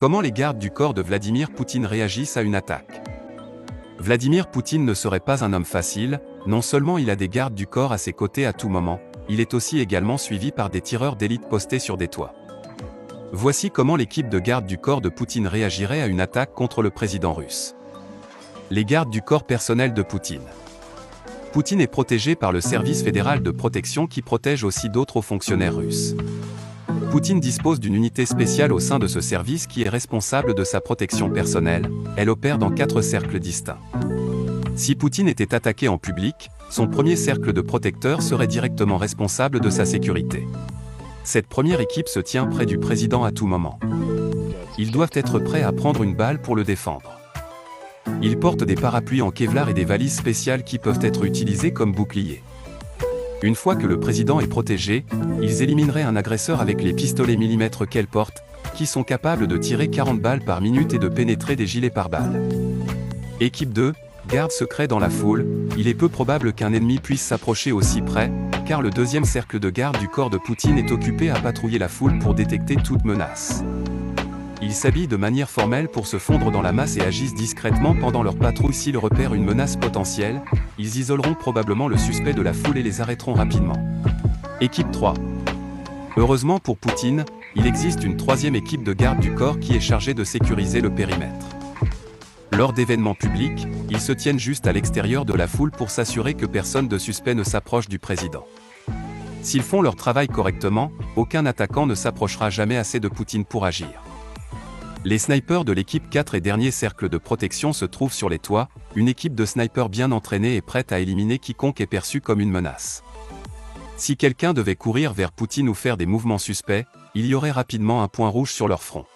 Comment les gardes du corps de Vladimir Poutine réagissent à une attaque? Vladimir Poutine ne serait pas un homme facile, non seulement il a des gardes du corps à ses côtés à tout moment, il est aussi également suivi par des tireurs d'élite postés sur des toits. Voici comment l'équipe de garde du corps de Poutine réagirait à une attaque contre le président russe. Les gardes du corps personnel de Poutine. Poutine est protégé par le service fédéral de protection qui protège aussi d'autres hauts fonctionnaires russes. Poutine dispose d'une unité spéciale au sein de ce service qui est responsable de sa protection personnelle, elle opère dans 4 cercles distincts. Si Poutine était attaqué en public, son premier cercle de protecteurs serait directement responsable de sa sécurité. Cette première équipe se tient près du président à tout moment. Ils doivent être prêts à prendre une balle pour le défendre. Ils portent des parapluies en Kevlar et des valises spéciales qui peuvent être utilisées comme boucliers. Une fois que le président est protégé, ils élimineraient un agresseur avec les pistolets millimètres qu'elle porte, qui sont capables de tirer 40 balles par minute et de pénétrer des gilets pare-balles. Équipe 2, garde secret dans la foule, il est peu probable qu'un ennemi puisse s'approcher aussi près, car le deuxième cercle de garde du corps de Poutine est occupé à patrouiller la foule pour détecter toute menace. Ils s'habillent de manière formelle pour se fondre dans la masse et agissent discrètement pendant leur patrouille s'ils repèrent une menace potentielle, ils isoleront probablement le suspect de la foule et les arrêteront rapidement. Équipe 3. Heureusement pour Poutine, il existe une troisième équipe de garde du corps qui est chargée de sécuriser le périmètre. Lors d'événements publics, ils se tiennent juste à l'extérieur de la foule pour s'assurer que personne de suspect ne s'approche du président. S'ils font leur travail correctement, aucun attaquant ne s'approchera jamais assez de Poutine pour agir. Les snipers de l'équipe 4 et dernier cercle de protection se trouvent sur les toits, une équipe de snipers bien entraînée et prête à éliminer quiconque est perçu comme une menace. Si quelqu'un devait courir vers Poutine ou faire des mouvements suspects, il y aurait rapidement un point rouge sur leur front.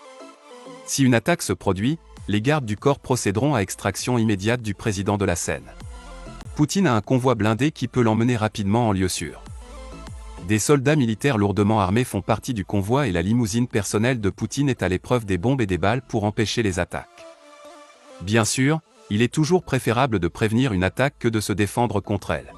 Si une attaque se produit, les gardes du corps procéderont à extraction immédiate du président de la scène. Poutine a un convoi blindé qui peut l'emmener rapidement en lieu sûr. Des soldats militaires lourdement armés font partie du convoi et la limousine personnelle de Poutine est à l'épreuve des bombes et des balles pour empêcher les attaques. Bien sûr, il est toujours préférable de prévenir une attaque que de se défendre contre elle.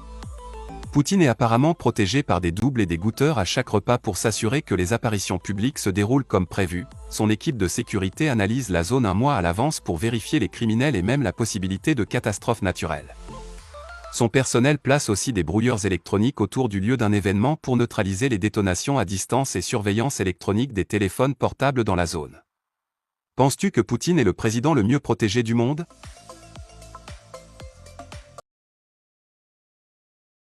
Poutine est apparemment protégé par des doubles et des goûteurs à chaque repas pour s'assurer que les apparitions publiques se déroulent comme prévu. Son équipe de sécurité analyse la zone un mois à l'avance pour vérifier les criminels et même la possibilité de catastrophes naturelles. Son personnel place aussi des brouilleurs électroniques autour du lieu d'un événement pour neutraliser les détonations à distance et surveillance électronique des téléphones portables dans la zone. Penses-tu que Poutine est le président le mieux protégé du monde ?